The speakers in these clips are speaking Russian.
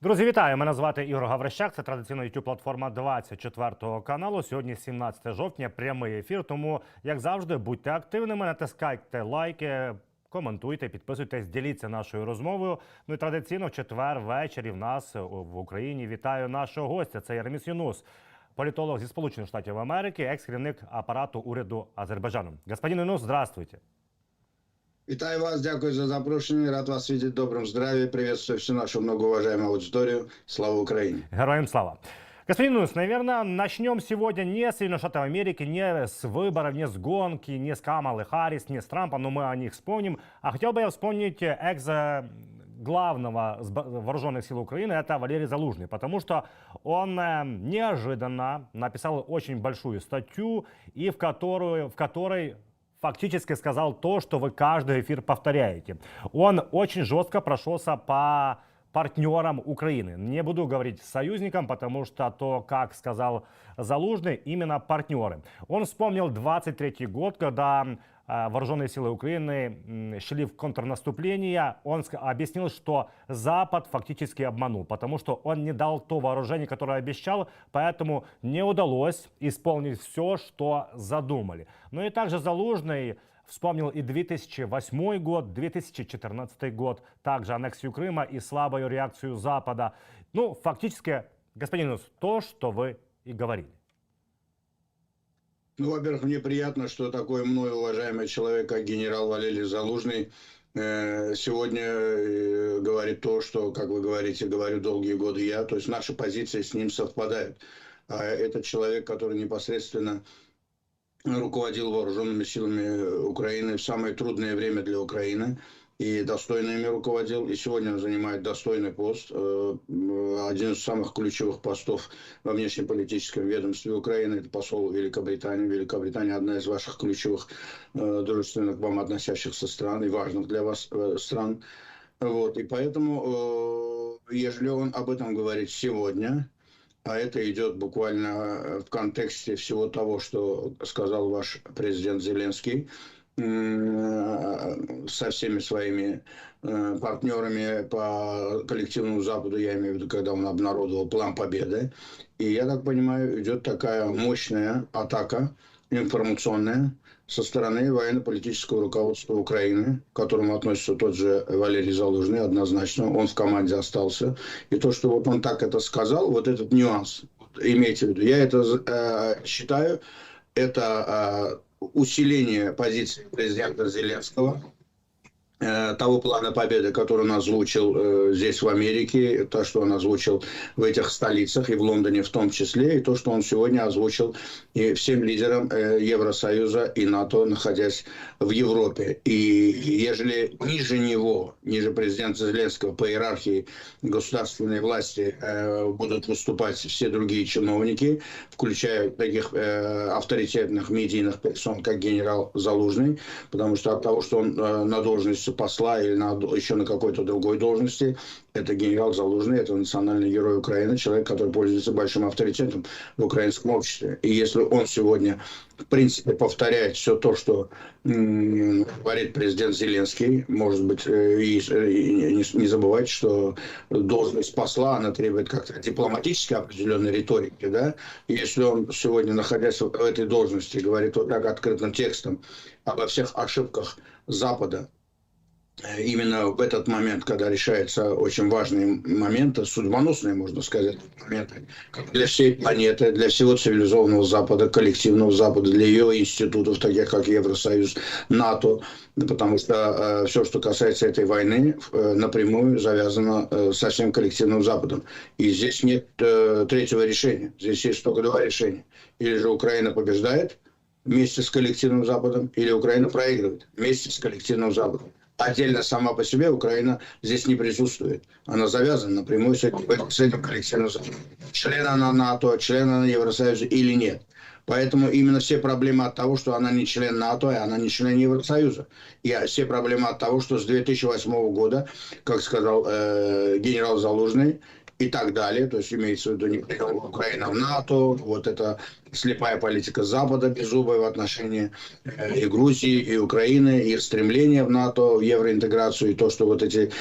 Друзі, вітаю! Мене звати Ігор Гаврищак. Це традиційна YouTube-платформа 24 каналу. Сьогодні 17 жовтня, прямий ефір. Тому, як завжди, будьте активними, натискайте лайки, коментуйте, підписуйтесь, діліться нашою розмовою. Ну і традиційно в четвер ввечері в нас в Україні вітаю нашого гостя. Це Єреміс Юнус, політолог зі Сполучених Штатів Америки, екс-керівник апарату уряду Азербайджану. Господин Юнус, здравствуйте. Вітаю вас, дякую за запрошення. Рад вас видеть в добром здравии. Приветствую всю нашу многоуважаемую аудиторию. Слава Украине! Героям слава! Господин Юнус, наверное, начнем сегодня не с Соединенных Штатов Америки, не с выборов, не с гонки, не с Камалы Харрис, не с Трампа, но мы о них вспомним. А хотел бы я вспомнить главного вооруженных сил Украины, это Валерий Залужный, потому что он неожиданно написал очень большую статью, и в которой фактически сказал то, что вы каждый эфир повторяете. Он очень жестко прошелся по партнерам Украины. Не буду говорить союзникам, потому что то, как сказал Залужный, именно партнеры. Он вспомнил 23-й год, когда вооруженные силы Украины шли в контрнаступление. Он объяснил, что Запад фактически обманул, потому что он не дал то вооружение, которое обещал, поэтому не удалось исполнить все, что задумали. Ну и также Залужный вспомнил и 2008 год, 2014 год, также аннексию Крыма и слабую реакцию Запада. Ну, фактически, господин Юнус, то, что вы и говорили. Ну, во-первых, мне приятно, что такой мной уважаемый человек, как генерал Валерий Залужный, сегодня говорит то, что, как вы говорите, говорю долгие годы я. То есть наши позиции с ним совпадают. А это человек, который непосредственно руководил вооруженными силами Украины в самое трудное время для Украины и достойно ими руководил. И сегодня он занимает достойный пост, один из самых ключевых постов во внешнеполитическом ведомстве Украины. Это посол Великобритании. Великобритания одна из ваших ключевых дружественных к вам относящихся стран и важных для вас стран. Вот. И поэтому, ежели он об этом говорит сегодня, а это идет буквально в контексте всего того, что сказал ваш президент Зеленский со всеми своими партнерами по коллективному Западу, я имею в виду, когда он обнародовал план победы. И, я так понимаю, идет такая мощная атака информационная со стороны военно-политического руководства Украины, к которому относится тот же Валерий Залужный, однозначно, он в команде остался. И то, что вот он так это сказал, вот этот нюанс, имейте в виду, я это считаю, это усиление позиции президента Зеленского, того плана победы, который он озвучил здесь, в Америке, то, что он озвучил в этих столицах, и в Лондоне в том числе, и то, что он сегодня озвучил и всем лидерам Евросоюза и НАТО, находясь в Европе. И ежели ниже него, ниже президента Зеленского по иерархии государственной власти будут выступать все другие чиновники, включая таких авторитетных медийных персон, как генерал Залужный, потому что от того, что он на должности посла или еще на какой-то другой должности, это генерал Залужный, это национальный герой Украины, человек, который пользуется большим авторитетом в украинском обществе. И если он сегодня, в принципе, повторяет все то, что говорит президент Зеленский, может быть, и не забывайте, что должность посла, она требует как-то дипломатической определенной риторики, да? И если он сегодня, находясь в этой должности, говорит вот так открытым текстом обо всех ошибках Запада, именно в этот момент, когда решаются очень важные моменты, судьбоносные, можно сказать, моменты для всей планеты, для всего цивилизованного Запада, коллективного Запада, для ее институтов, таких как Евросоюз, НАТО, потому что все, что касается этой войны, напрямую завязано со всем коллективным Западом. И здесь нет третьего решения, здесь есть только два решения. Или же Украина побеждает вместе с коллективным Западом, или Украина проигрывает вместе с коллективным Западом. Отдельно сама по себе Украина здесь не присутствует. Она завязана напрямую с этим коллективным Западом. Член она НАТО, член она Евросоюза или нет. Поэтому именно все проблемы от того, что она не член НАТО, и она не член Евросоюза. И все проблемы от того, что с 2008 года, как сказал генерал Залужный, и так далее, то есть имеется в виду не прием Украины в НАТО, вот это слепая политика Запада беззубая в отношении и Грузии, и Украины, их стремление в НАТО, в евроинтеграцию, и то, что вот эти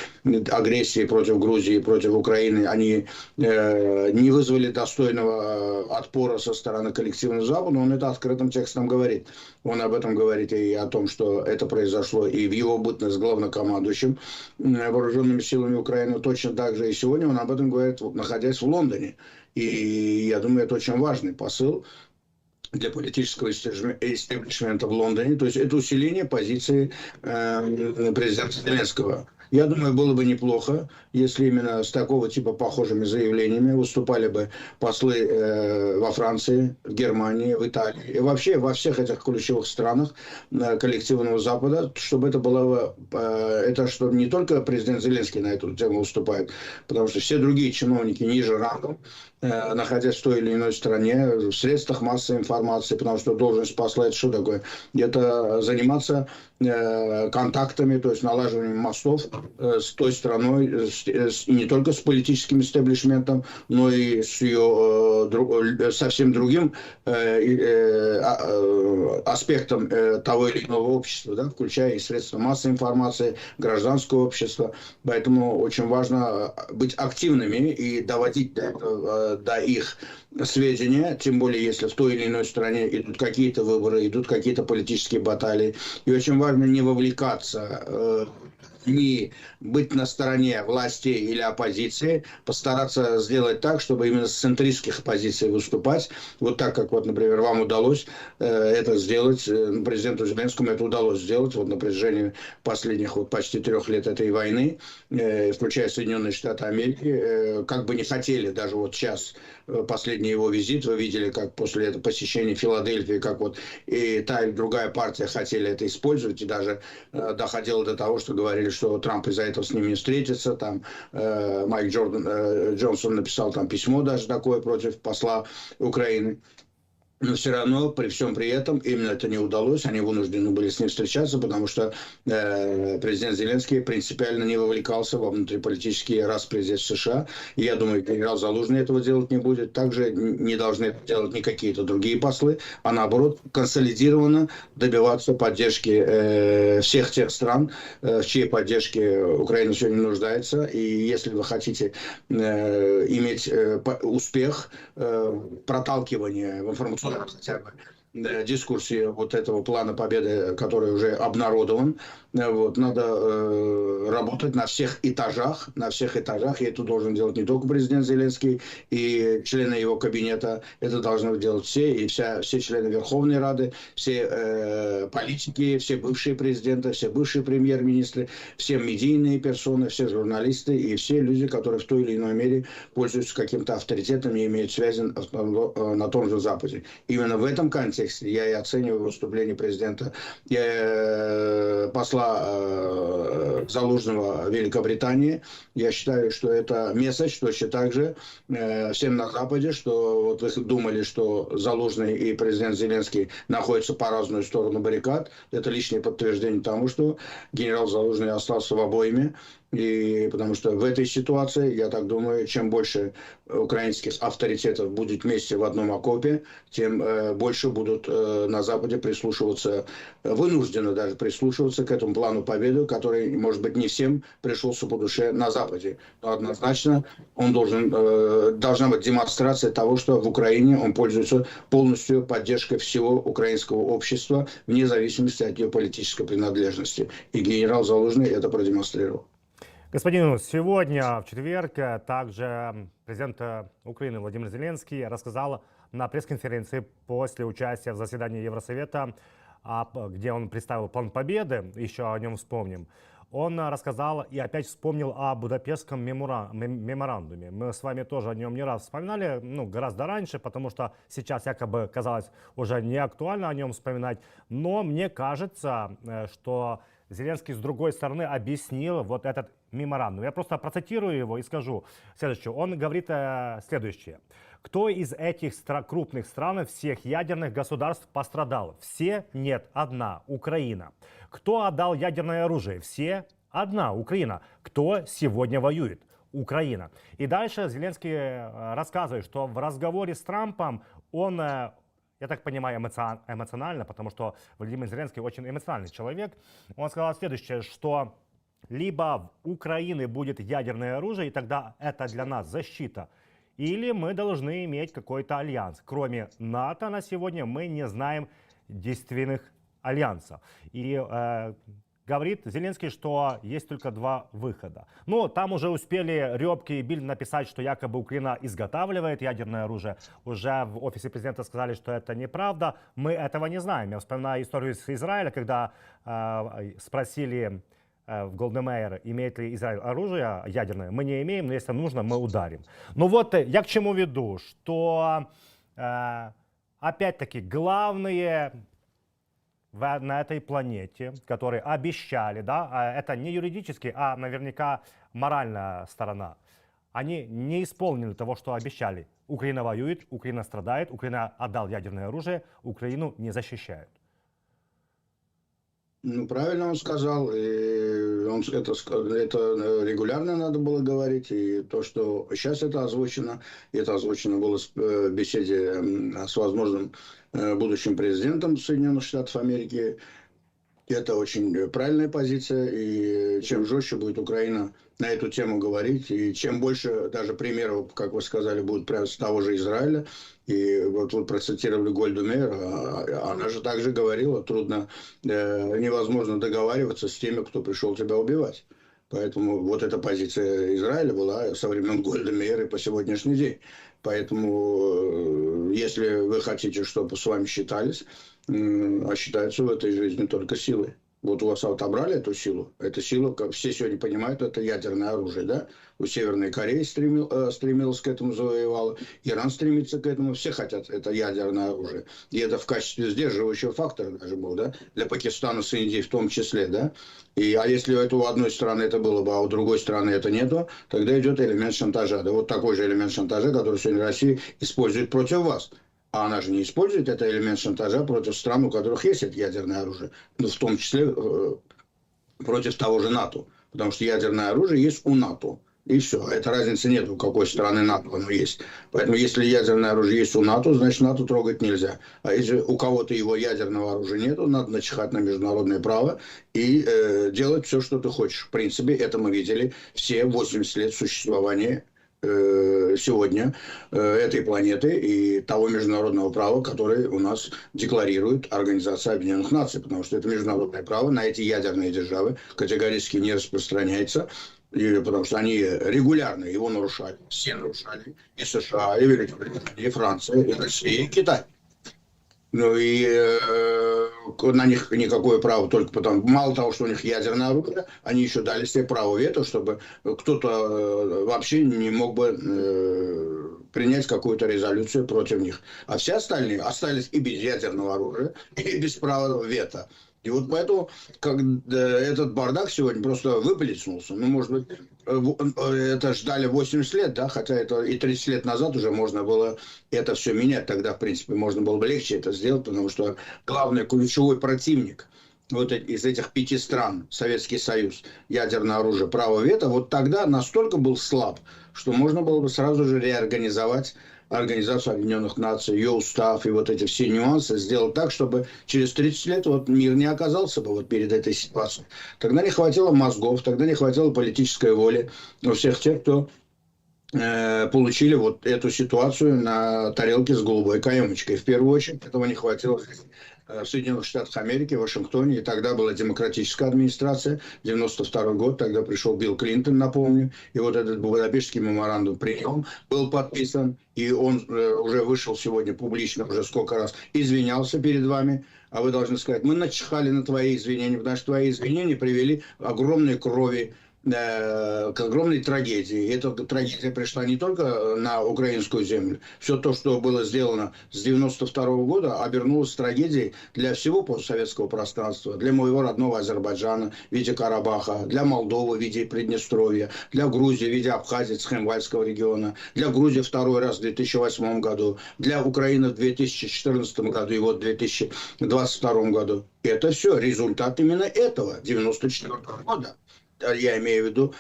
агрессии против Грузии, против Украины, они не вызвали достойного отпора со стороны коллективного Запада, он это открытым текстом говорит. Он об этом говорит и о том, что это произошло и в его бытность главнокомандующим вооруженными силами Украины, точно так же и сегодня он об этом говорит, находясь в Лондоне. И я думаю, это очень важный посыл для политического истеблишмента в Лондоне. То есть это усиление позиции президента Зеленского. Я думаю, было бы неплохо, если именно с такого типа похожими заявлениями выступали бы послы во Франции, в Германии, в Италии и вообще во всех этих ключевых странах коллективного Запада, чтобы это было, это что не только президент Зеленский на эту тему выступает, потому что все другие чиновники ниже рангом, находясь в той или иной стране, в средствах массовой информации, потому что должность посла это что такое? Это заниматься контактами, то есть налаживанием мостов с той страной, и не только с политическим истеблишментом, но и с ее совсем другим аспектом того или иного общества, да, включая и средства массовой информации, гражданское общество. Поэтому очень важно быть активными и доводить до их сведения, тем более если в той или иной стране идут какие-то выборы, идут какие-то политические баталии. И очень важно не вовлекаться, не быть на стороне власти или оппозиции, постараться сделать так, чтобы именно с центристских позиций выступать. Вот так, как, вот, например, вам удалось это сделать, президенту Зеленскому это удалось сделать вот на протяжении последних вот почти 3 лет этой войны, включая Соединенные Штаты Америки, как бы не хотели, даже вот сейчас, последний его визит, вы видели, как после этого посещения Филадельфии, как вот и та и другая партия хотели это использовать, и даже доходило до того, что говорили, что Трамп из-за этого с ними не встретится. Там Майк Джонсон написал там письмо даже такое против посла Украины. Но все равно, при всем при этом, именно это не удалось. Они вынуждены были с ним встречаться, потому что президент Зеленский принципиально не вовлекался во внутриполитические распри здесь в США. И я думаю, генерал Залужный этого делать не будет. Также не должны это делать ни какие-то другие послы, а наоборот, консолидированно добиваться поддержки всех тех стран, в чьей поддержке Украина сегодня нуждается. И если вы хотите иметь успех, проталкивания в информационном хотя бы дискуссии вот этого плана победы, который уже обнародован. Вот, надо работать на всех этажах, и это должен делать не только президент Зеленский и члены его кабинета, это должны делать все, и все члены Верховной Рады, все политики, все бывшие президенты, все бывшие премьер-министры, все медийные персоны, все журналисты и все люди, которые в той или иной мере пользуются каким-то авторитетом и имеют связи на том же Западе. Именно в этом контексте я и оцениваю выступление президента, посла Залужного Великобритании. Я считаю, что это месседж точно так же всем на Западе, что вот вы думали, что Залужный и президент Зеленский находятся по разную сторону баррикад. Это лишнее подтверждение тому, что генерал Залужный остался в обойме. И потому что в этой ситуации, я так думаю, чем больше украинских авторитетов будет вместе в одном окопе, тем больше будут на Западе прислушиваться, вынуждены даже прислушиваться к этому плану победы, который, может быть, не всем пришелся по душе на Западе. Но однозначно он должна быть демонстрация того, что в Украине он пользуется полностью поддержкой всего украинского общества, вне зависимости от ее политической принадлежности. И генерал Залужный это продемонстрировал. Господин, сегодня, в четверг, также президент Украины Владимир Зеленский рассказал на пресс-конференции после участия в заседании Евросовета, где он представил план победы, еще о нем вспомним. Он рассказал и опять вспомнил о Будапештском меморандуме. Мы с вами тоже о нем не раз вспоминали, гораздо раньше, потому что сейчас якобы казалось уже не актуально о нем вспоминать. Но мне кажется, что Зеленский с другой стороны объяснил вот этот меморандум. Я просто процитирую его и скажу следующее. Он говорит следующее. Кто из этих крупных стран всех ядерных государств пострадал? Все? Нет. Одна. Украина. Кто отдал ядерное оружие? Все? Одна. Украина. Кто сегодня воюет? Украина. И дальше Зеленский рассказывает, что в разговоре с Трампом он я так понимаю, эмоционально, потому что Владимир Зеленский очень эмоциональный человек. Он сказал следующее, что либо в Украине будет ядерное оружие, и тогда это для нас защита, или мы должны иметь какой-то альянс. Кроме НАТО на сегодня мы не знаем действенных альянсов. И говорит Зеленский, что есть только два выхода. Но там уже успели Рёбки и Бильд написать, что якобы Украина изготавливает ядерное оружие. Уже в офисе президента сказали, что это неправда. Мы этого не знаем. Я вспоминаю историю с Израиля, когда спросили в Голдемейр, имеет ли Израиль оружие ядерное. Мы не имеем, но если нужно, мы ударим. Ну вот я к чему веду, что опять-таки главные на этой планете, которые обещали, да, это не юридически, а наверняка моральная сторона, они не исполнили того, что обещали. Украина воюет, Украина страдает, Украина отдал ядерное оружие, Украину не защищают. Ну, правильно он сказал, и это регулярно надо было говорить, и то, что сейчас это озвучено было в беседе с возможным будущим президентом Соединенных Штатов Америки. Это очень правильная позиция, и чем жестче будет Украина на эту тему говорить, и чем больше даже примеров, как вы сказали, будет прямо с того же Израиля, и вот вы процитировали Гольду Меир, она же также говорила, невозможно договариваться с теми, кто пришел тебя убивать. Поэтому вот эта позиция Израиля была со времен Гольды Меир и по сегодняшний день. Поэтому, если вы хотите, чтобы с вами считались, а считаются в этой жизни только силой. Вот у вас отобрали эту силу. Эта сила, как все сегодня понимают, это ядерное оружие, да? У Северной Кореи стремилась к этому, завоевала. Иран стремится к этому. Все хотят это ядерное оружие. И это в качестве сдерживающего фактора даже был, да? Для Пакистана с Индией в том числе, да? А если это у одной стороны это было бы, а у другой стороны это нету, тогда идет элемент шантажа. Да, вот такой же элемент шантажа, который сегодня Россия использует против вас. А она же не использует этот элемент шантажа против стран, у которых есть это ядерное оружие. Ну, в том числе против того же НАТО. Потому что ядерное оружие есть у НАТО. И все. Это разницы нет, у какой страны НАТО оно есть. Поэтому если ядерное оружие есть у НАТО, значит НАТО трогать нельзя. А если у кого-то его ядерного оружия нету, надо начихать на международное право и делать все, что ты хочешь. В принципе, это мы видели все 80 лет существования сегодня этой планеты и того международного права, которое у нас декларирует Организация Объединенных Наций, потому что это международное право на эти ядерные державы категорически не распространяется, потому что они регулярно его нарушали, все нарушали, и США, и Великобритания, и Франция, и Россия, и Китай. Ну и на них никакое право только потому, мало того, что у них ядерное оружие, они еще дали себе право вето, чтобы кто-то вообще не мог бы принять какую-то резолюцию против них. А все остальные остались и без ядерного оружия, и без права вето. И вот поэтому этот бардак сегодня просто выплеснулся. Ну, может быть, это ждали 80 лет, да, хотя это и 30 лет назад уже можно было это все менять. Тогда, в принципе, можно было бы легче это сделать, потому что главный ключевой противник вот из этих 5 стран, Советский Союз, ядерное оружие, право вето, вот тогда настолько был слаб, что можно было бы сразу же реорганизовать Организацию Объединенных Наций, ее устав и вот эти все нюансы сделать так, чтобы через 30 лет вот мир не оказался бы вот перед этой ситуацией. Тогда не хватило мозгов, тогда не хватило политической воли у всех тех, кто получили вот эту ситуацию на тарелке с голубой каемочкой. В первую очередь этого не хватило в Соединенных Штатах Америки, в Вашингтоне, и тогда была демократическая администрация, 92 год, тогда пришел Билл Клинтон, напомню, и вот этот Будапештский меморандум при нем был подписан, и он уже вышел сегодня публично, уже сколько раз извинялся перед вами, а вы должны сказать, мы начихали на твои извинения, потому что твои извинения привели к огромной крови, к огромной трагедии. И эта трагедия пришла не только на украинскую землю. Все то, что было сделано с 92 года, обернулось трагедией для всего постсоветского пространства. Для моего родного Азербайджана в виде Карабаха, для Молдовы в виде Приднестровья, для Грузии в виде Абхазии, Цхинвальского региона, для Грузии второй раз в 2008 году, для Украины в 2014 году и вот в 2022 году. Это все результат именно этого, 94 года. я имею в виду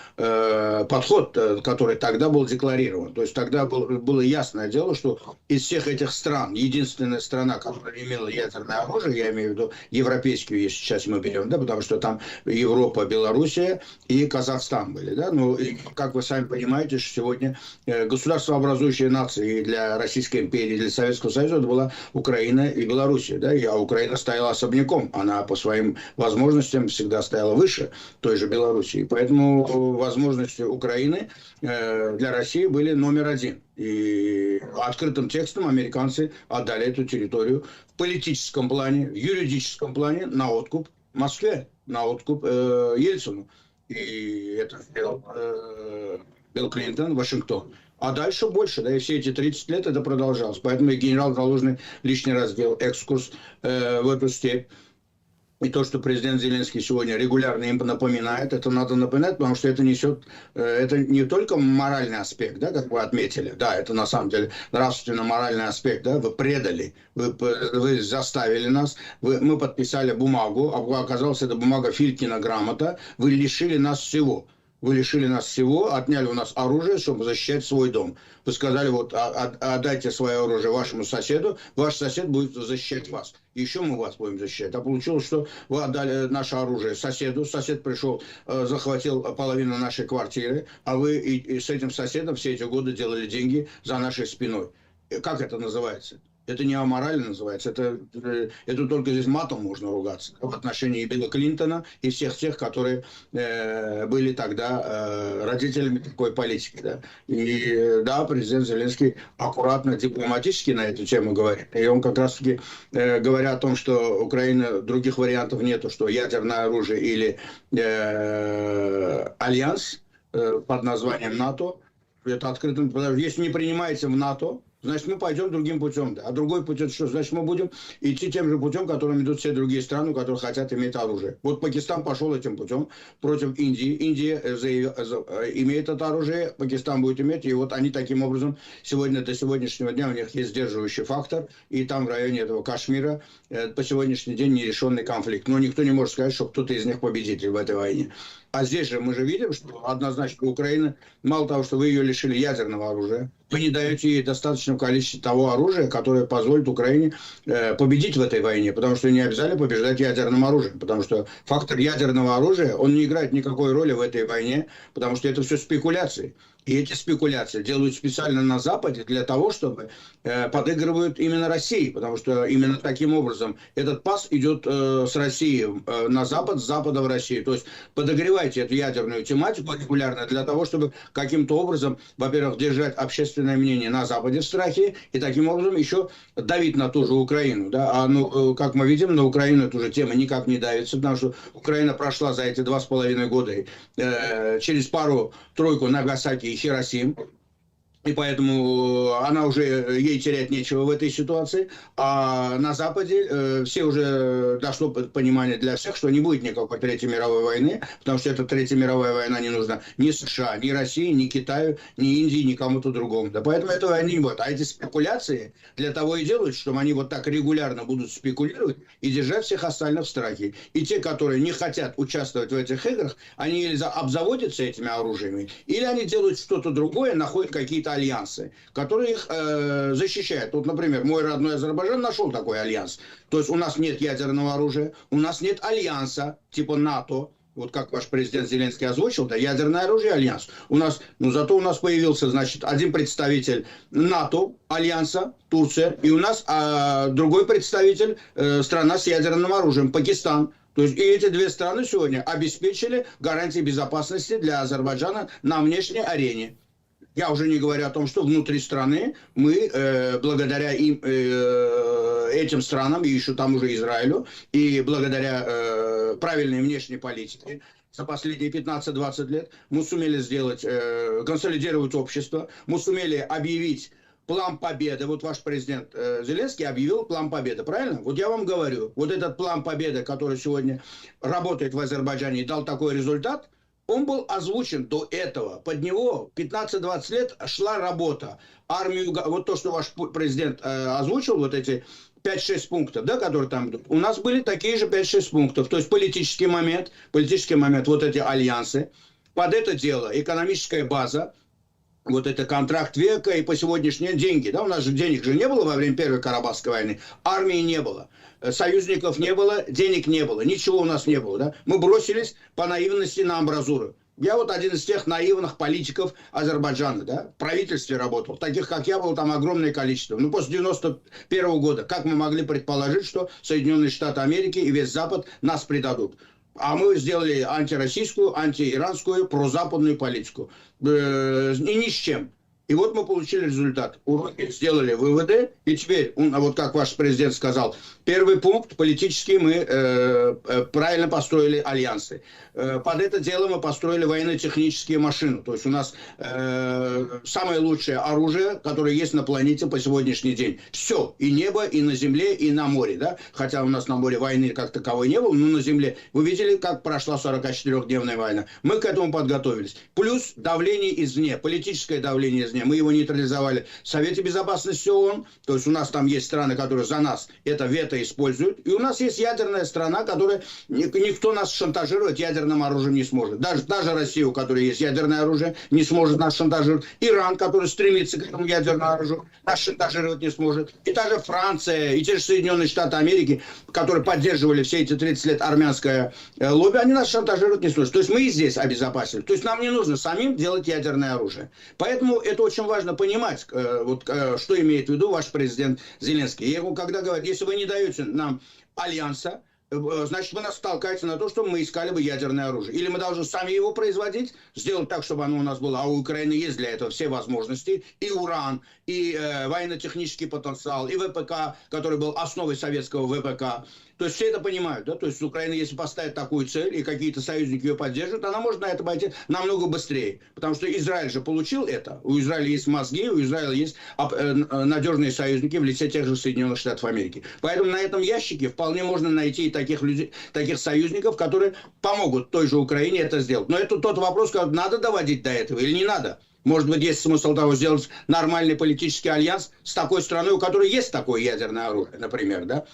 подход, который тогда был декларирован. То есть тогда было ясное дело, что из всех этих стран, единственная страна, которая имела ядерное оружие, я имею в виду европейскую, если сейчас мы берем, да, потому что там Европа, Белоруссия и Казахстан были. Да? Ну, и, как вы сами понимаете, что сегодня государствообразующие нации для Российской империи, для Советского Союза это была Украина и Белоруссия. Да? А Украина стояла особняком. Она по своим возможностям всегда стояла выше той же Белоруссии. Поэтому возможности Украины для России были номер один. И открытым текстом американцы отдали эту территорию в политическом плане, в юридическом плане на откуп Москве, на откуп Ельцину. И это сделал Билл Клинтон, Вашингтон. А дальше больше, да, и все эти 30 лет это продолжалось. Поэтому и генерал Залужный лишний раз сделал экскурс в эту степь. И то, что президент Зеленский сегодня регулярно им напоминает, это надо напоминать, потому что это несет, это не только моральный аспект, да, как вы отметили, да, это на самом деле нравственно-моральный аспект, да, вы предали, вы заставили нас, мы подписали бумагу, а оказалось, это бумага Филькина грамота, вы лишили нас всего. Вы лишили нас всего, отняли у нас оружие, чтобы защищать свой дом. Вы сказали, вот, отдайте свое оружие вашему соседу, ваш сосед будет защищать вас. Еще мы вас будем защищать. А получилось, что вы отдали наше оружие соседу, сосед пришел, захватил половину нашей квартиры, а вы и с этим соседом все эти годы делали деньги за нашей спиной. Как это называется? Это не аморально называется, это только здесь матом можно ругаться в отношении Билла Клинтона и всех тех, которые были тогда родителями такой политики. Да. И да, президент Зеленский аккуратно, дипломатически на эту тему говорит. И он как раз-таки, говоря о том, что Украина, других вариантов нету, что ядерное оружие или альянс под названием НАТО, это открыто, если не принимается в НАТО, значит, мы пойдем другим путем. Да. А другой путь это что? Значит, мы будем идти тем же путем, которым идут все другие страны, которые хотят иметь оружие. Вот Пакистан пошел этим путем против Индии. Индия имеет это оружие, Пакистан будет иметь. И вот они таким образом сегодня, до сегодняшнего дня у них есть сдерживающий фактор. И там в районе этого Кашмира по сегодняшний день нерешенный конфликт. Но никто не может сказать, что кто-то из них победитель в этой войне. А здесь же мы же видим, что однозначно Украина, мало того, что вы ее лишили ядерного оружия, вы не даете ей достаточное количество того оружия, которое позволит Украине победить в этой войне, потому что не обязательно побеждать ядерным оружием, потому что фактор ядерного оружия, он не играет никакой роли в этой войне, потому что это все спекуляции. И эти спекуляции делают специально на Западе для того, чтобы подыгрывают именно России, потому что именно таким образом этот пас идет с России на Запад, с Запада в Россию. То есть подогревайте эту ядерную тематику регулярно для того, чтобы каким-то образом, во-первых, держать общественное мнение на Западе в страхе, и таким образом еще давить на ту же Украину. Да? А ну, как мы видим, на Украину эта уже тема никак не давится, потому что Украина прошла за эти 2,5 года через пару-тройку Нагасаки и Хиросим. И поэтому она уже, ей терять нечего в этой ситуации. А на Западе все уже дошло понимание для всех, что не будет никакой Третьей мировой войны, потому что эта Третья мировая война не нужна ни США, ни России, ни Китаю, ни Индии, ни кому-то другому. Да поэтому этой войны не будет. А эти спекуляции для того и делают, чтобы они вот так регулярно будут спекулировать и держать всех остальных в страхе. И те, которые не хотят участвовать в этих играх, они или обзаводятся этими оружиями, или они делают что-то другое, находят какие-то альянсы, которые их защищают. Вот, например, мой родной Азербайджан нашел такой альянс. То есть у нас нет ядерного оружия, у нас нет альянса типа НАТО, вот как ваш президент Зеленский озвучил, да, ядерное оружие, альянс. У нас, ну зато у нас появился, значит, один представитель НАТО, альянса, Турция, и у нас другой представитель, страна с ядерным оружием, Пакистан. То есть и эти две страны сегодня обеспечили гарантии безопасности для Азербайджана на внешней арене. Я уже не говорю о том, что внутри страны мы, благодаря им, этим странам, и еще там уже Израилю, и благодаря правильной внешней политике, за последние 15-20 лет мы сумели сделать, консолидировать общество, мы сумели объявить план победы. Вот ваш президент Зеленский объявил план победы, правильно? Вот я вам говорю, вот этот план победы, который сегодня работает в Азербайджане и дал такой результат, Он был озвучен до этого. Под него 15-20 лет шла работа. Армию, вот то, что ваш президент озвучил, вот эти 5-6 пунктов, да, которые там идут. У нас были такие же 5-6 пунктов. То есть политический момент, вот эти альянсы. Под это дело экономическая база, вот это контракт века и по сегодняшний день деньги. Да, у нас же денег же не было во время Первой Карабахской войны. Армии не было. Союзников не было, денег не было. Ничего у нас не было. Да? Мы бросились по наивности на амбразуру. Я вот один из тех наивных политиков Азербайджана, да, в правительстве работал. Таких, как я, было там огромное количество. Ну, после 91 года, как мы могли предположить, что Соединенные Штаты Америки и весь Запад нас предадут? А мы сделали антироссийскую, антииранскую, прозападную политику. И ни с чем. И вот мы получили результат. Уроки сделали выводы, и теперь, вот как ваш президент сказал, первый пункт, политически мы правильно построили альянсы. Под это дело мы построили военно-технические машины. То есть у нас самое лучшее оружие, которое есть на планете по сегодняшний день. Все, и небо, и на земле, и на море. Да? Хотя у нас на море войны как таковой не было, но на земле. Вы видели, как прошла 44-дневная война? Мы к этому подготовились. Плюс давление извне, политическое давление извне. Мы его нейтрализовали в Совете Безопасности ООН. То есть у нас там есть страны, которые за нас это вето используют. И у нас есть ядерная страна, которая никто нас шантажировать ядерным оружием не сможет. Даже Россия, у которой есть ядерное оружие, не сможет нас шантажировать. Иран, который стремится к этому ядерному оружию, нас шантажировать не сможет. И даже Франция, и те же Соединенные Штаты Америки, которые поддерживали все эти 30 лет армянское лобби, они нас шантажировать не сможет. То есть мы и здесь обезопасили. То есть нам не нужно самим делать ядерное оружие. Поэтому это очень важно понимать, что имеет в виду ваш президент Зеленский. Я ему когда говорю, если вы не даете нам альянса, значит, вы нас толкаете на то, чтобы мы искали бы ядерное оружие. Или мы должны сами его производить, сделать так, чтобы оно у нас было. А у Украины есть для этого все возможности. И уран, и военно-технический потенциал, и ВПК, который был основой советского ВПК. То есть все это понимают, да? То есть Украина, если поставит такую цель, и какие-то союзники ее поддержат, она может на это пойти намного быстрее. Потому что Израиль же получил это. У Израиля есть мозги, у Израиля есть надежные союзники в лице тех же Соединенных Штатов Америки. Поэтому на этом ящике вполне можно найти таких людей, таких союзников, которые помогут той же Украине это сделать. Но это тот вопрос, как надо доводить до этого или не надо. Может быть, есть смысл того сделать нормальный политический альянс с такой страной, у которой есть такое ядерное оружие, например, да?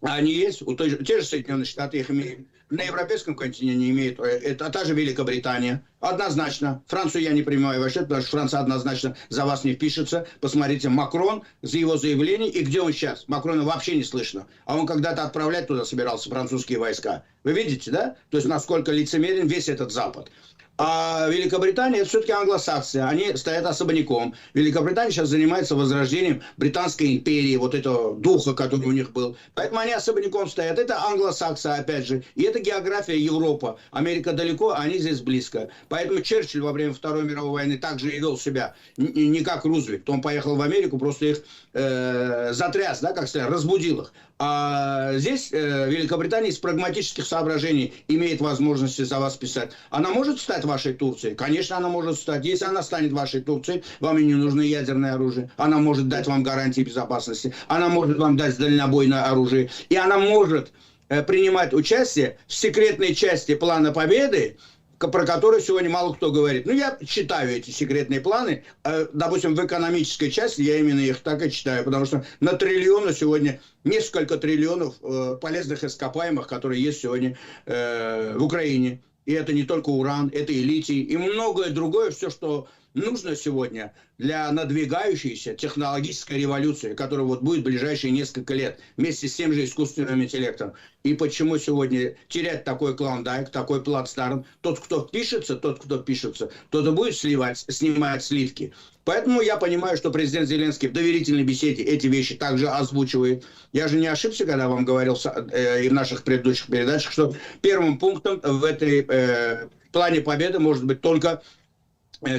Они есть, те же Соединенные Штаты их имеют. На европейском континенте имеют, это та же Великобритания. Однозначно. Францию я не принимаю вообще, потому что Франция однозначно за вас не впишется. Посмотрите, Макрон, за его заявление, и где он сейчас? Макрона вообще не слышно. А он когда-то отправлять туда собирался французские войска. Вы видите, да? То есть, насколько лицемерен весь этот Запад. А Великобритания – это все-таки англосаксы. Они стоят особняком. Великобритания сейчас занимается возрождением Британской империи, вот этого духа, который у них был. Поэтому они особняком стоят. Это англосаксы, опять же. И это география Европа. Америка далеко, а они здесь близко. Поэтому Черчилль во время Второй мировой войны также и вел себя не как Рузвельт. Он поехал в Америку, просто их затряс, да, как сказать, разбудил их. А здесь Великобритания из прагматических соображений имеет возможность за вас писать. Она может стать вашей Турцией? Конечно, она может стать. Если она станет вашей Турцией, вам и не нужно ядерное оружие. Она может дать вам гарантии безопасности. Она может вам дать дальнобойное оружие. И она может принимать участие в секретной части плана победы, про который сегодня мало кто говорит. Ну, я читаю эти секретные планы. Допустим, в экономической части я именно их так и читаю, потому что на триллионы сегодня, несколько триллионов полезных ископаемых, которые есть сегодня в Украине. И это не только уран, это и литий, и многое другое, все, что нужно сегодня для надвигающейся технологической революции, которая вот будет в ближайшие несколько лет, вместе с тем же искусственным интеллектом. И почему сегодня терять такой клондайк, такой плацдарм? Тот, кто пишется, тот и будет снимать сливки. Поэтому я понимаю, что президент Зеленский в доверительной беседе эти вещи также озвучивает. Я же не ошибся, когда вам говорил и в наших предыдущих передачах, что первым пунктом в этой плане победы может быть только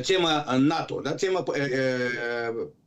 тема НАТО, да, тема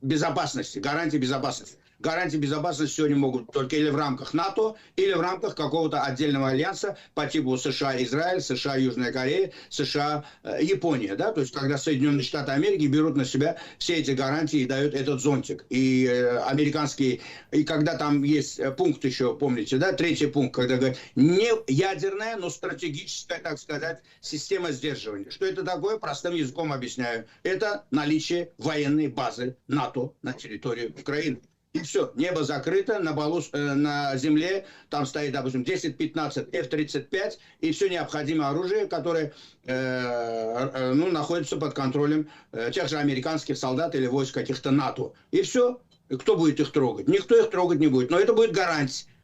безопасности, гарантии безопасности. Гарантии безопасности сегодня могут только или в рамках НАТО, или в рамках какого-то отдельного альянса по типу США-Израиль, США-Южная Корея, США-Япония. Да? То есть, когда Соединенные Штаты Америки берут на себя все эти гарантии и дают этот зонтик. И американские, и когда там есть пункт еще, помните, да, третий пункт, когда говорят, не ядерная, но стратегическая, так сказать, система сдерживания. Что это такое? Простым языком объясняю. Это наличие военной базы НАТО на территории Украины. И все, небо закрыто, на земле там стоит, допустим, 10-15 F-35 и все необходимое оружие, которое находится под контролем тех же американских солдат или войск каких-то НАТО. И все. Кто будет их трогать? Никто их трогать не будет. Но это будет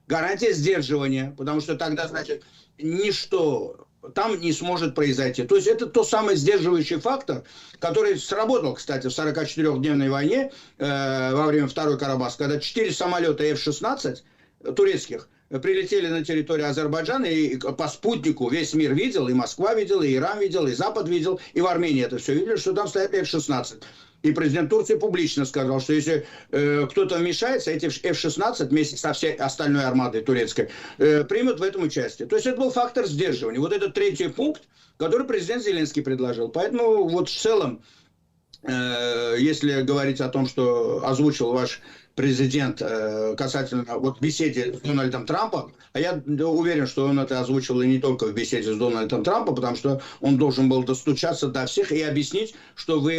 гарантия сдерживания, потому что тогда, значит, ничто там не сможет произойти. То есть это тот самый сдерживающий фактор, который сработал, кстати, в 44-дневной войне во время Второй Карабахской, когда 4 самолета F-16 турецких прилетели на территорию Азербайджана, и по спутнику весь мир видел, и Москва видела, и Иран видел, и Запад видел, и в Армении это все видели, что там стоят F-16. И президент Турции публично сказал, что если кто-то вмешается, эти F-16 вместе со всей остальной армадой турецкой примут в этом участие. То есть это был фактор сдерживания. Вот этот третий пункт, который президент Зеленский предложил. Поэтому вот в целом, если говорить о том, что озвучил ваш президент касательно вот беседе с Дональдом Трампом, а я уверен, что он это озвучил и не только в беседе с Дональдом Трампом, потому что он должен был достучаться до всех и объяснить, что вы,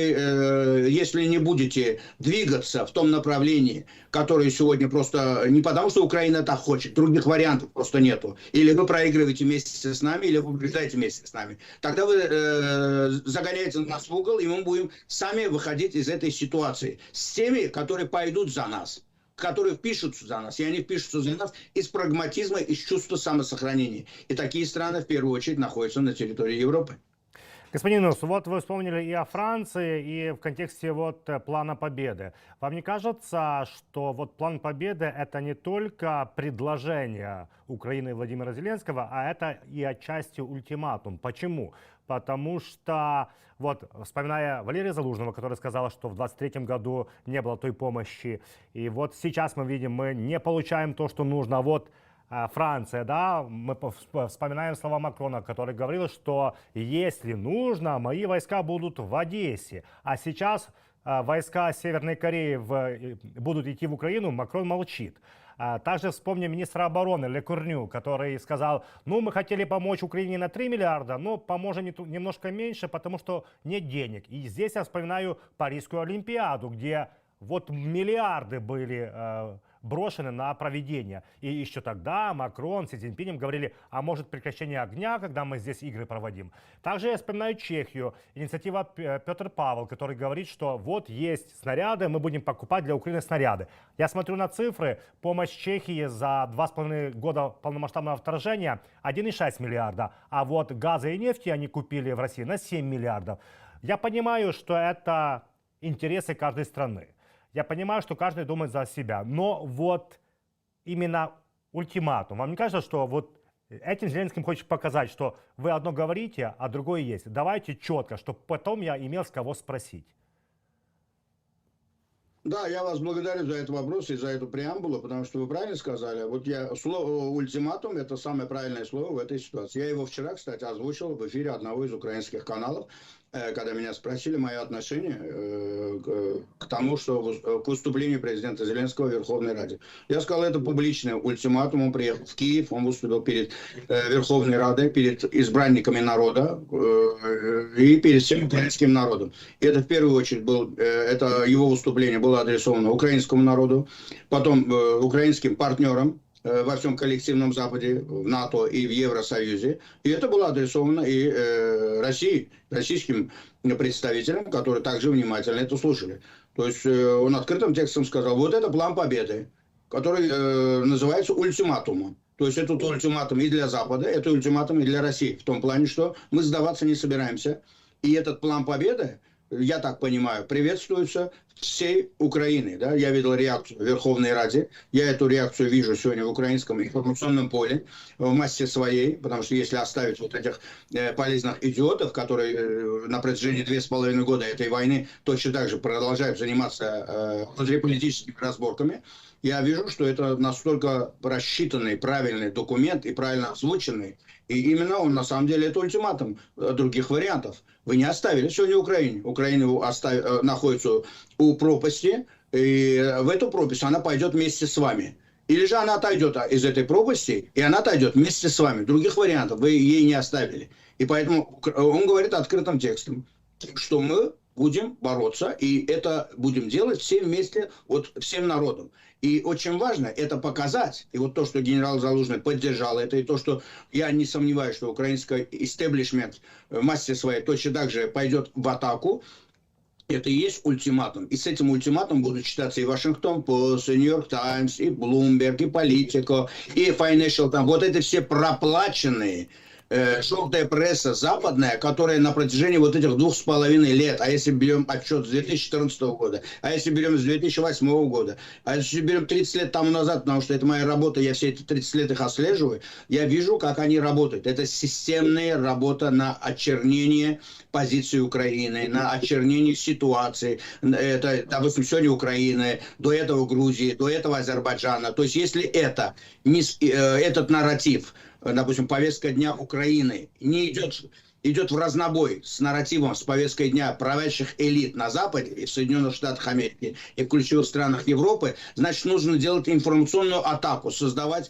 если не будете двигаться в том направлении, которое сегодня просто не потому, что Украина так хочет, других вариантов просто нету, или вы проигрываете вместе с нами, или вы побеждаете вместе с нами, тогда вы загоняете нас в угол, и мы будем сами выходить из этой ситуации с теми, которые пойдут за нас, которые впишутся за нас, и они впишутся за нас из прагматизма, из чувства самосохранения. И такие страны, в первую очередь, находятся на территории Европы. Господин Нус, вот вы вспомнили и о Франции, и в контексте вот плана победы. Вам не кажется, что вот план победы – это не только предложение Украины и Владимира Зеленского, а это и отчасти ультиматум? Почему? Потому что, вот, вспоминая Валерия Залужного, который сказал, что в 2023 году не было той помощи, и вот сейчас мы видим, мы не получаем то, что нужно. Вот Франция, да, мы вспоминаем слова Макрона, который говорил, что если нужно, мои войска будут в Одессе. А сейчас войска Северной Кореи будут идти в Украину, Макрон молчит. Также вспомним министра обороны Ле Корню, который сказал, ну, мы хотели помочь Украине на 3 миллиарда, но поможем немножко меньше, потому что нет денег. И здесь я вспоминаю Парижскую Олимпиаду, где вот миллиарды были брошены на проведение. И еще тогда Макрон с Си Цзиньпинем говорили, а может прекращение огня, когда мы здесь игры проводим. Также я вспоминаю Чехию, инициатива Петр Павел, который говорит, что вот есть снаряды, мы будем покупать для Украины снаряды. Я смотрю на цифры, помощь Чехии за 2,5 года полномасштабного вторжения 1,6 миллиарда, а вот газа и нефти они купили в России на 7 миллиардов. Я понимаю, что это интересы каждой страны. Я понимаю, что каждый думает за себя, но вот именно ультиматум. Вам не кажется, что вот этим Зеленским хочет показать, что вы одно говорите, а другое есть? Давайте четко, чтобы потом я имел с кого спросить. Да, я вас благодарю за этот вопрос и за эту преамбулу, потому что вы правильно сказали. Вот слово «ультиматум» – это самое правильное слово в этой ситуации. Я его вчера, кстати, озвучил в эфире одного из украинских каналов, когда меня спросили мое отношение к тому, что к выступлению президента Зеленского в Верховной Раде. Я сказал, это публичный ультиматум. Он приехал в Киев, он выступил перед Верховной Радой, перед избранниками народа и перед всем украинским народом. И это в первую очередь это его выступление было адресовано украинскому народу, потом украинским партнерам во всем коллективном Западе, в НАТО и в Евросоюзе. И это было адресовано и России, российским представителям, которые также внимательно это слушали. То есть он открытым текстом сказал, вот это план победы, который называется ультиматумом. То есть это ультиматум и для Запада, это ультиматум и для России. В том плане, что мы сдаваться не собираемся. И этот план победы, я так понимаю, приветствуется всей Украины. Да? Я видел реакцию в Верховной Раде. Я эту реакцию вижу сегодня в украинском информационном поле в массе своей, потому что если оставить вот этих полезных идиотов, которые на протяжении 2,5 года этой войны точно так же продолжают заниматься внутриполитическими разборками, я вижу, что это настолько рассчитанный, правильный документ и правильно озвученный. И именно он, на самом деле, это ультиматум. Других вариантов вы не оставили сегодня Украине. Украина находится у пропасти, и в эту пропасть она пойдет вместе с вами. Или же она отойдет из этой пропасти, и она отойдет вместе с вами. Других вариантов вы ей не оставили. И поэтому он говорит открытым текстом, что мы будем бороться, и это будем делать все вместе, вот всем народом. И очень важно это показать. И вот то, что генерал Залужный поддержал это, и то, что я не сомневаюсь, что украинский истеблишмент в массе своей точно так же пойдет в атаку, это и есть ультиматум. И с этим ультиматумом будут читаться и Вашингтон Пост, и Нью-Йорк Таймс, и Bloomberg, и Politico, и Financial Times. Вот это все проплаченные желтая пресса западная, которая на протяжении вот этих 2,5 лет, а если берем отчет с 2014 года, а если берем с 2008 года, а если берем 30 лет тому назад, потому что это моя работа, я все эти 30 лет их отслеживаю, я вижу, как они работают. Это системная работа на очернение позиции Украины, на очернение ситуации. Это, допустим, сегодня Украина, до этого Грузии, до этого Азербайджана. То есть если это, этот нарратив, допустим, повестка дня Украины не идет в разнобой с нарративом, с повесткой дня правящих элит на Западе и в Соединенных Штатах Америки и в ключевых странах Европы, значит, нужно делать информационную атаку, создавать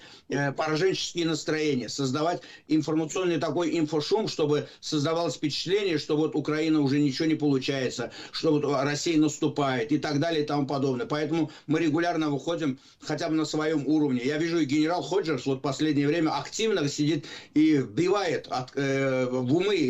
пораженческие настроения, создавать информационный такой инфошум, чтобы создавалось впечатление, что вот Украина уже ничего не получается, что вот Россия наступает и так далее и тому подобное. Поэтому мы регулярно выходим хотя бы на своем уровне. Я вижу, и генерал Ходжерс вот в последнее время активно сидит и вбивает в умы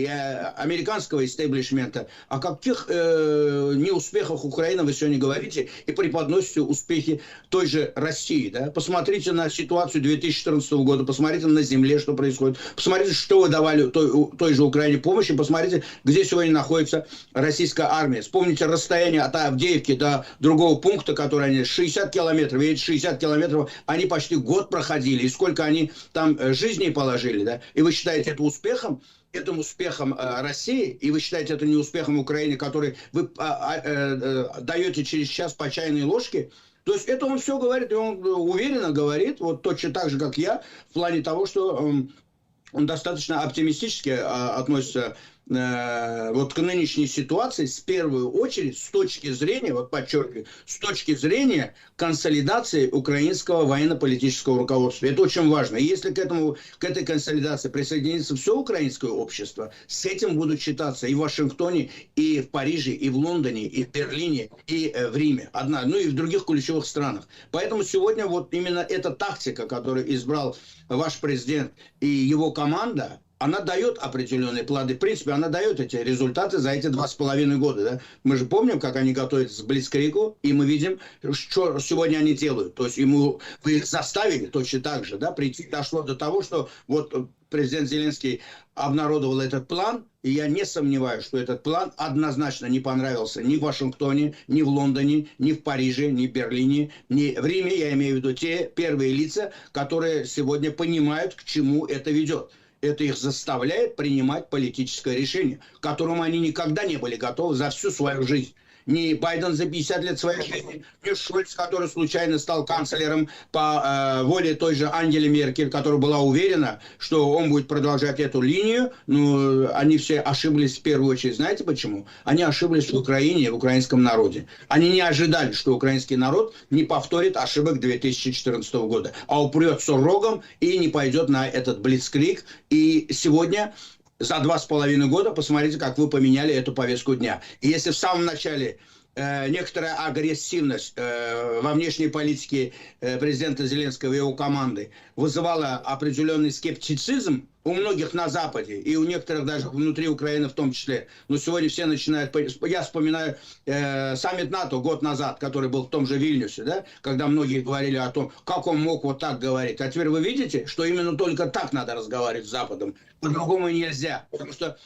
американского истеблишмента, о каких неуспехах Украины вы сегодня говорите и преподносите успехи той же России. Да? Посмотрите на ситуацию 2014 года, посмотрите на земле, что происходит, посмотрите, что вы давали той же Украине помощи, посмотрите, где сегодня находится российская армия. Вспомните расстояние от Авдеевки до другого пункта, который они 60 километров, и эти 60 километров они почти год проходили, и сколько они там жизней положили. Да? И вы считаете это успехом? Этим успехом России, и вы считаете это не успехом Украины, который вы даете через час по чайной ложке, то есть это он все говорит, и он уверенно говорит, вот точно так же, как я, в плане того, что он достаточно оптимистически относится вот к нынешней ситуации, в первую очередь, с точки зрения, вот подчеркиваю, с точки зрения консолидации украинского военно-политического руководства. Это очень важно. И если к этой консолидации присоединится все украинское общество, с этим будут считаться и в Вашингтоне, и в Париже, и в Лондоне, и в Берлине, и в Риме. Ну и в других ключевых странах. Поэтому сегодня вот именно эта тактика, которую избрал ваш президент и его команда, она дает определенные плоды. В принципе, она дает эти результаты за эти 2,5 года. Да? Мы же помним, как они готовятся к Блицкригу, и мы видим, что сегодня они делают. То есть вы их заставили точно так же. Да? Дошло до того, что вот президент Зеленский обнародовал этот план, и я не сомневаюсь, что этот план однозначно не понравился ни в Вашингтоне, ни в Лондоне, ни в Париже, ни в Берлине, ни в Риме. Я имею в виду те первые лица, которые сегодня понимают, к чему это ведет. Это их заставляет принимать политическое решение, к которому они никогда не были готовы за всю свою жизнь. Ни Байден за 50 лет своей жизни, ни Шольц, который случайно стал канцлером по воле той же Ангелы Меркель, которая была уверена, что он будет продолжать эту линию. Но они все ошиблись в первую очередь. Знаете почему? Они ошиблись в Украине, в украинском народе. Они не ожидали, что украинский народ не повторит ошибок 2014 года, а упрется рогом и не пойдет на этот блицкриг. И сегодня за 2,5 года посмотрите, как вы поменяли эту повестку дня. И если в самом начале некоторая агрессивность во внешней политике президента Зеленского и его команды вызывала определенный скептицизм у многих на Западе и у некоторых даже внутри Украины в том числе. Но сегодня все начинают... Я вспоминаю саммит НАТО год назад, который был в том же Вильнюсе, да, когда многие говорили о том, как он мог вот так говорить. А теперь вы видите, что именно только так надо разговаривать с Западом. По-другому нельзя. Потому что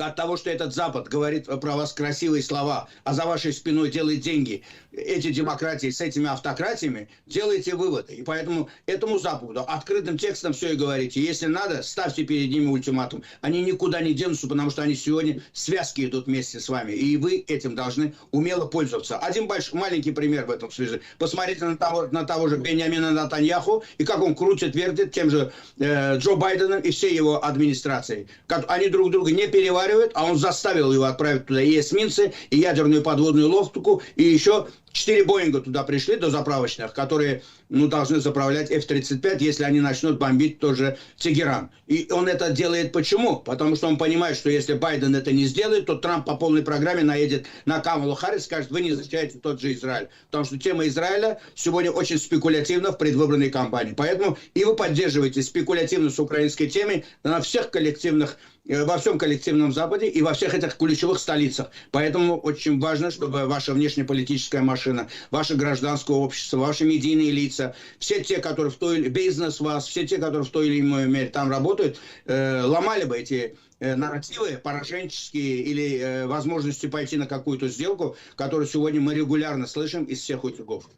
от того, что этот Запад говорит про вас красивые слова, а за вашей спиной делает деньги, эти демократии с этими автократиями, делайте выводы. И поэтому этому Западу открытым текстом все и говорите. Если надо, ставьте перед ними ультиматум. Они никуда не денутся, потому что они сегодня связки идут вместе с вами. И вы этим должны умело пользоваться. Один маленький пример в этом связи. Посмотрите на того же Беньямина Нетаньяху и как он крутит, вертит тем же Джо Байденом и всей его администрацией. Они друг друга не переваривают, а он заставил его отправить туда и эсминцы, и ядерную подводную лодку, и еще 4 Боинга туда пришли до заправочных, которые должны заправлять F-35, если они начнут бомбить тоже Тегеран. И он это делает почему? Потому что он понимает, что если Байден это не сделает, то Трамп по полной программе наедет на Камалу Харрис и скажет, вы не защищаете тот же Израиль. Потому что тема Израиля сегодня очень спекулятивна в предвыборной кампании. Поэтому и вы поддерживаете спекулятивность украинской темы на всех коллективных, во всем коллективном Западе и во всех этих ключевых столицах. Поэтому очень важно, чтобы ваша внешнеполитическая машина, ваше гражданское общество, ваши медийные лица, все те, которые в той или бизнес вас, все те, которые в той или иной мере там работают, ломали бы эти нарративы пораженческие или возможности пойти на какую-то сделку, которую сегодня мы регулярно слышим из всех утюгов.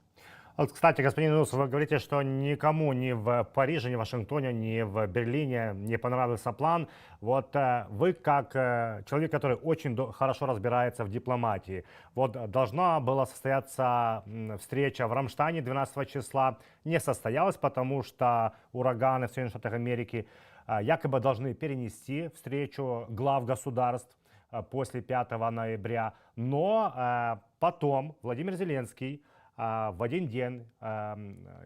Вот, кстати, господин Нус, вы говорите, что никому ни в Париже, ни в Вашингтоне, ни в Берлине не понравился план. Вот вы, как человек, который очень хорошо разбирается в дипломатии, вот должна была состояться встреча в Рамштайне 12 числа, не состоялась, потому что ураганы в Соединенных Штатах Америки якобы должны перенести встречу глав государств после 5 ноября. Но потом Владимир Зеленский в один день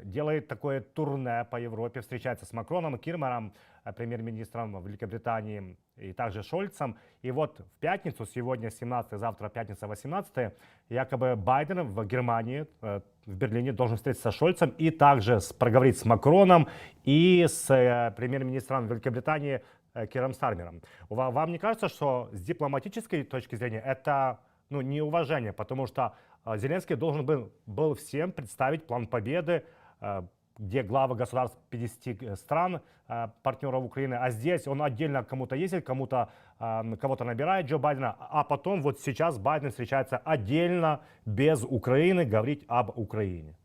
делает такое турне по Европе, встречается с Макроном, Кирмером, премьер-министром Великобритании, и также Шольцем. И вот в пятницу, сегодня 17, завтра пятница 18, якобы Байден в Германии, в Берлине должен встретиться с Шольцем и также проговорить с Макроном и с премьер-министром Великобритании Киром Стармером. Вам не кажется, что с дипломатической точки зрения это неуважение, потому что Зеленский должен был всем представить план победы, где главы государств 50 стран, партнеров Украины, а здесь он отдельно кому-то ездит, кого-то набирает Джо Байдена, а потом вот сейчас Байден встречается отдельно, без Украины, говорить об Украине.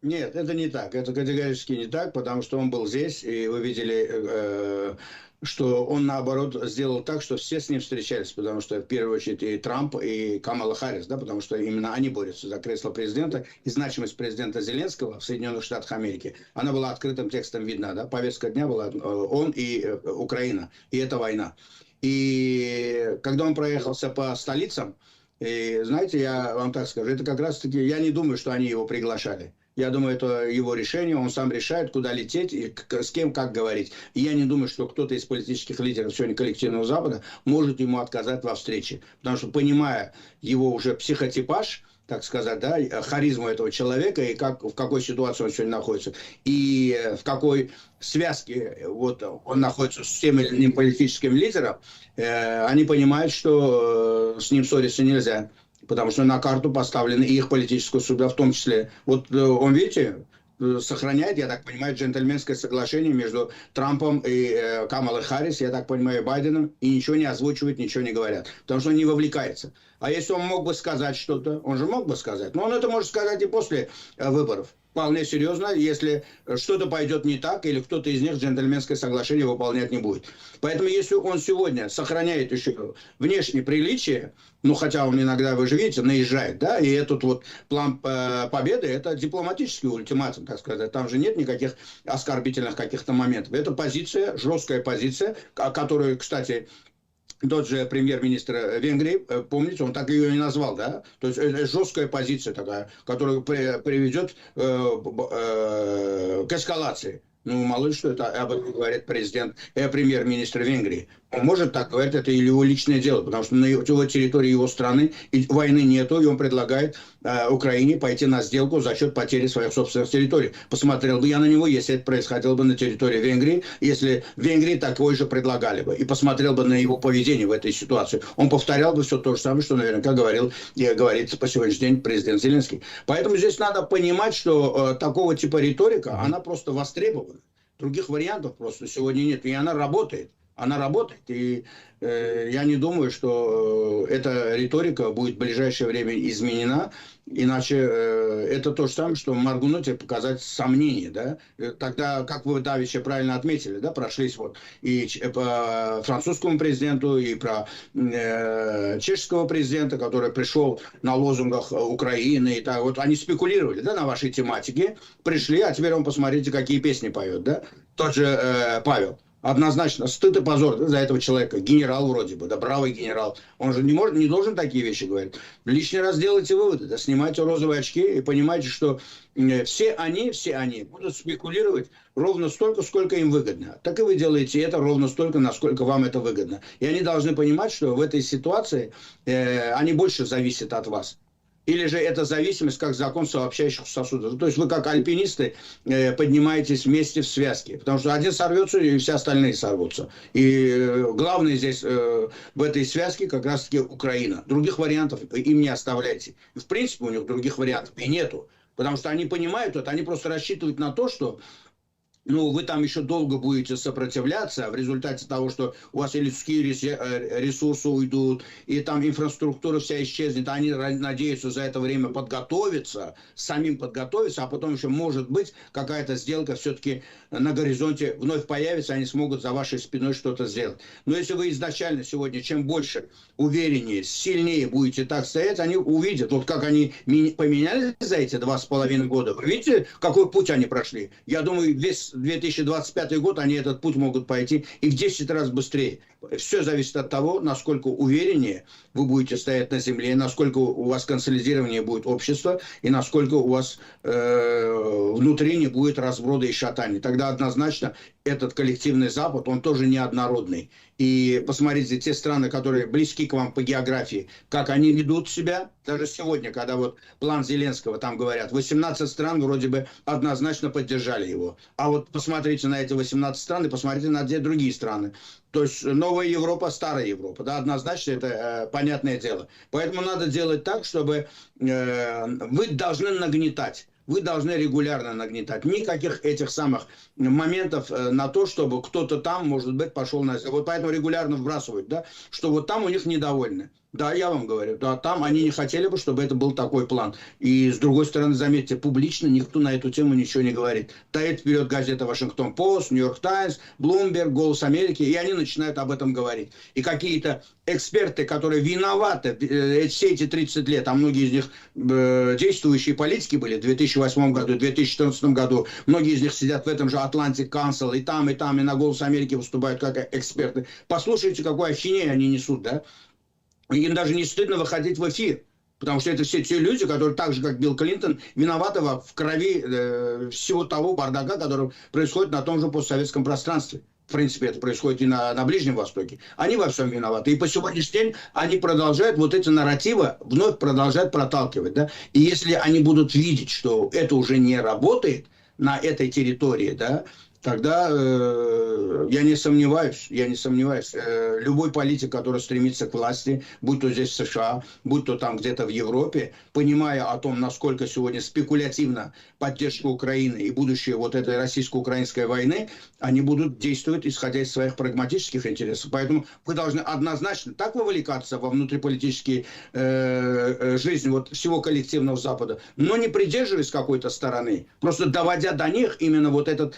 Нет, это не так. Это категорически не так, потому что он был здесь, и вы видели, что он, наоборот, сделал так, что все с ним встречались, потому что, в первую очередь, и Трамп, и Камала Харрис, да, потому что именно они борются за кресло президента, и значимость президента Зеленского в Соединенных Штатах Америки, она была открытым текстом видна, да, повестка дня была он и Украина, и это война. И когда он проехался по столицам, и, знаете, я вам так скажу, это как раз-таки, я не думаю, что они его приглашали. Я думаю, это его решение, он сам решает, куда лететь и с кем как говорить. И я не думаю, что кто-то из политических лидеров сегодня коллективного Запада может ему отказать во встрече. Потому что, понимая его уже психотипаж, так сказать, да, харизму этого человека и в какой ситуации он сегодня находится, и в какой связке вот, он находится с тем или иным политическим лидером, они понимают, что с ним ссориться нельзя. Потому что на карту поставлены и их политическая судьба в том числе. Вот он, видите, сохраняет, я так понимаю, джентльменское соглашение между Трампом и Камалой Харрис, я так понимаю, Байденом, и ничего не озвучивает, ничего не говорят. Потому что он не вовлекается. А если он мог бы сказать что-то, он же мог бы сказать. Но он это может сказать и после выборов. Вполне серьезно, если что-то пойдет не так, или кто-то из них джентльменское соглашение выполнять не будет. Поэтому, если он сегодня сохраняет еще внешнее приличие, хотя он иногда, вы же видите, наезжает, да, и этот вот план победы, это дипломатический ультиматум, так сказать. Там же нет никаких оскорбительных каких-то моментов. Это позиция, жесткая позиция, которую, кстати, тот же премьер-министр Венгрии, помните, он так ее и назвал, да? То есть это жесткая позиция такая, которая приведет к эскалации. Мало ли что это об этом говорит премьер-министр Венгрии. Он может так говорить, это его личное дело, потому что на его территории его страны войны нету, и он предлагает Украине пойти на сделку за счет потери своих собственных территорий. Посмотрел бы я на него, если это происходило бы на территории Венгрии, если в Венгрии такое же предлагали бы, и посмотрел бы на его поведение в этой ситуации. Он повторял бы все то же самое, что наверняка говорит по сегодняшний день президент Зеленский. Поэтому здесь надо понимать, что такого типа риторика, она просто востребована. Других вариантов просто сегодня нет, и она работает. Она работает, и я не думаю, что эта риторика будет в ближайшее время изменена, иначе это то же самое, что моргнуть и показать сомнение, да. Тогда, как вы давеча правильно отметили, да, прошлись вот и по французскому президенту, и про чешского президента, который пришел на лозунгах Украины, и так вот они спекулировали, да, на вашей тематике, пришли, а теперь посмотрите, какие песни поет, да. Тот же Павел. Однозначно, стыд и позор, да, за этого человека. Генерал вроде бы, да, бравый генерал. Он же не должен такие вещи говорить. Лишний раз делайте выводы, да, снимайте розовые очки и понимайте, что все они будут спекулировать ровно столько, сколько им выгодно. Так и вы делаете это ровно столько, насколько вам это выгодно. И они должны понимать, что в этой ситуации они больше зависят от вас. Или же это зависимость как закон сообщающих сосудов. То есть вы как альпинисты поднимаетесь вместе в связке. Потому что один сорвется, и все остальные сорвутся. И главное здесь в этой связке как раз-таки Украина. Других вариантов им не оставляйте. В принципе, у них других вариантов и нету. Потому что они понимают, вот, они просто рассчитывают на то, что вы там еще долго будете сопротивляться, а в результате того, что у вас и людские ресурсы уйдут, и там инфраструктура вся исчезнет, они надеются за это время самим подготовиться, а потом еще, может быть, какая-то сделка все-таки на горизонте вновь появится, они смогут за вашей спиной что-то сделать. Но если вы изначально сегодня, чем больше, увереннее, сильнее будете так стоять, они увидят, вот как они поменялись за эти 2,5 года. Вы видите, какой путь они прошли? Я думаю, весь 2025 год они этот путь могут пойти и в 10 раз быстрее. Все зависит от того, насколько увереннее вы будете стоять на земле, насколько у вас консолидирование будет общество и насколько у вас внутри не будет разброда и шатаний. Тогда однозначно этот коллективный Запад, он тоже неоднородный. И посмотрите, те страны, которые близки к вам по географии, как они ведут себя, даже сегодня, когда вот план Зеленского, там говорят, 18 стран вроде бы однозначно поддержали его. А вот посмотрите на эти 18 стран и посмотрите на те другие страны. То есть новая Европа, старая Европа, да, однозначно это понятное дело. Поэтому надо делать так, чтобы вы должны нагнетать. Вы должны регулярно нагнетать. Никаких этих самых моментов на то, чтобы кто-то там, может быть, пошел на... Вот поэтому регулярно вбрасывают, да, что вот там у них недовольны. Да, я вам говорю, да, там они не хотели бы, чтобы это был такой план. И с другой стороны, заметьте, публично никто на эту тему ничего не говорит. Тает вперед газета «Вашингтон-Пост», «Нью-Йорк Таймс», «Блумберг», «Голос Америки», и они начинают об этом говорить. И какие-то эксперты, которые виноваты все эти 30 лет, а многие из них действующие политики были в 2008 году, в 2014 году, многие из них сидят в этом же Atlantic Council, и там, и на «Голос Америки» выступают как эксперты. Послушайте, какой ахинею они несут, да? Им даже не стыдно выходить в эфир. Потому что это все те люди, которые так же, как Билл Клинтон, виноваты в крови всего того бардака, который происходит на том же постсоветском пространстве. В принципе, это происходит и на Ближнем Востоке. Они во всем виноваты. И по сегодняшний день они продолжают вот эти нарративы вновь продолжать проталкивать. Да? И если они будут видеть, что это уже не работает на этой территории, да, тогда я не сомневаюсь, любой политик, который стремится к власти, будь то здесь в США, будь то там где-то в Европе, понимая о том, насколько сегодня спекулятивна поддержка Украины и будущее вот этой российско-украинской войны, они будут действовать, исходя из своих прагматических интересов. Поэтому вы должны однозначно так вовлекаться во внутриполитические жизни вот всего коллективного Запада, но не придерживаясь какой-то стороны, просто доводя до них именно вот этот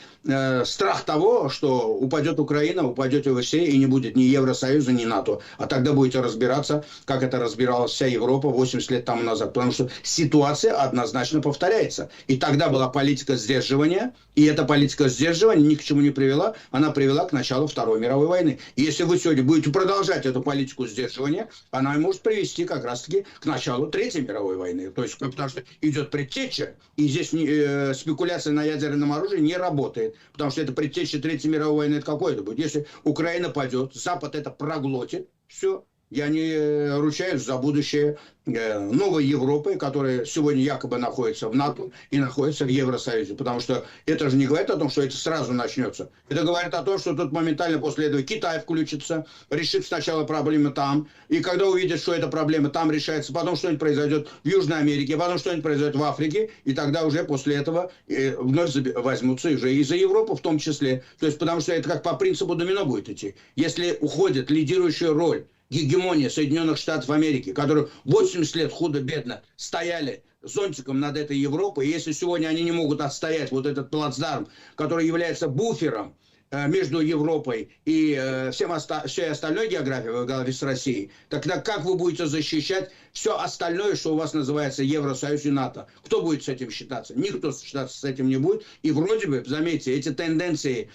страх того, что упадет Украина, упадете вы все, и не будет ни Евросоюза, ни НАТО. А тогда будете разбираться, как это разбиралась вся Европа 80 лет тому назад. Потому что ситуация однозначно повторяется. И тогда была политика сдерживания, и эта политика сдерживания ни к чему не привела. Она привела к началу Второй мировой войны. И если вы сегодня будете продолжать эту политику сдерживания, она может привести как раз-таки к началу Третьей мировой войны. То есть, потому что идет предтеча, и здесь спекуляция на ядерном оружии не работает. Потому что это предтеча Третьей мировой войны, это какое это будет? Если Украина падет, Запад это проглотит, все. Я не ручаюсь за будущее новой Европы, которая сегодня якобы находится в НАТО и находится в Евросоюзе. Потому что это же не говорит о том, что это сразу начнется. Это говорит о том, что тут моментально после этого Китай включится, решит сначала проблемы там. И когда увидит, что эта проблема там решается, потом что-нибудь произойдет в Южной Америке, потом что-нибудь произойдет в Африке. И тогда уже после этого вновь возьмутся уже и за Европу в том числе. То есть потому что это как по принципу домино будет идти. Если уходит лидирующая роль, гегемония Соединенных Штатов Америки, которые 80 лет худо-бедно стояли зонтиком над этой Европой, и если сегодня они не могут отстоять вот этот плацдарм, который является буфером между Европой и всей остальной географией во главе с Россией, тогда как вы будете защищать все остальное, что у вас называется Евросоюз и НАТО? Кто будет с этим считаться? Никто считаться с этим не будет. И вроде бы, заметьте, эти тенденции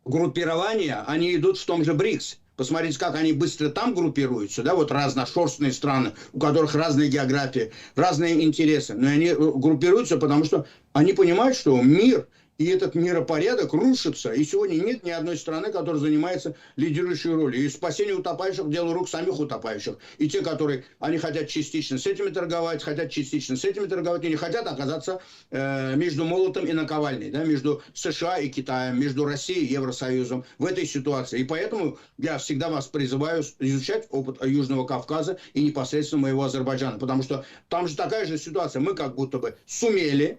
группирования, они идут в том же БРИКС. Посмотрите, как они быстро там группируются, да, вот разношерстные страны, у которых разные географии, разные интересы. Но они группируются, потому что они понимают, что мир и этот миропорядок рушится. И сегодня нет ни одной страны, которая занимается лидирующей ролью. И спасение утопающих – дело рук самих утопающих. И те, которые, они хотят частично с этими торговать, хотят частично с этими торговать, и не хотят оказаться между молотом и наковальней, да, между США и Китаем, между Россией и Евросоюзом в этой ситуации. И поэтому я всегда вас призываю изучать опыт Южного Кавказа и непосредственно моего Азербайджана. Потому что там же такая же ситуация. Мы как будто бы сумели.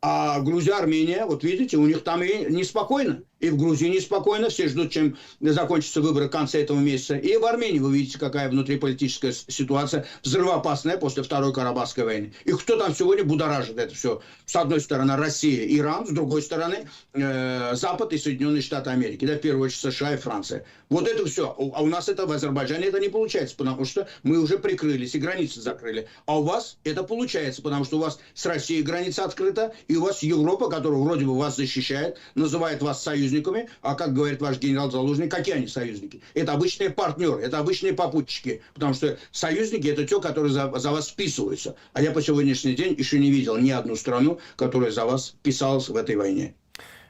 А Грузия, Армения, вот видите, у них там и неспокойно. И в Грузии неспокойно, все ждут, чем закончатся выборы в конце этого месяца. И в Армении вы видите, какая внутриполитическая ситуация взрывоопасная после Второй Карабахской войны. И кто там сегодня будоражит это все? С одной стороны Россия, Иран, с другой стороны Запад и Соединенные Штаты Америки. Да, в первую очередь США и Франция. Вот это все. А у нас это в Азербайджане это не получается, потому что мы уже прикрылись и границы закрыли. А у вас это получается, потому что у вас с Россией граница открыта, и у вас Европа, которая вроде бы вас защищает, называет вас союзниками, а как говорит ваш генерал Залужный, какие они союзники? Это обычные партнеры, это обычные попутчики, потому что союзники это те, которые за вас вписываются. А я по сегодняшний день еще не видел ни одну страну, которая за вас вписалась в этой войне.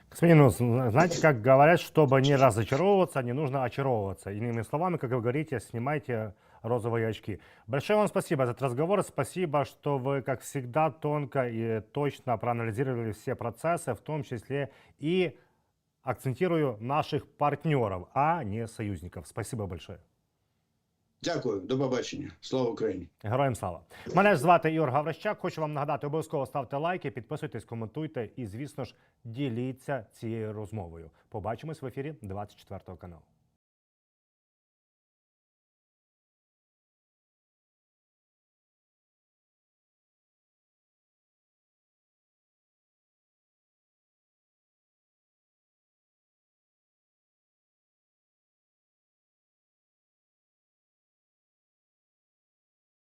Господин, знаете, как говорят, чтобы не разочаровываться, не нужно очаровываться. Иными словами, как вы говорите, снимайте розовые очки. Большое вам спасибо за этот разговор. Спасибо, что вы, как всегда, тонко и точно проанализировали все процессы, в том числе и акцентирую наших партнеров, а не союзников. Спасибо большое. Дякую, до побачення. Слава Україні. Героям слава. Мене ж звати Ігор Гаврищак. Хочу вам нагадати, обов'язково ставте лайки, підписуйтесь, коментуйте і, звісно ж, діліться цією розмовою. Побачимось в ефірі 24 каналу.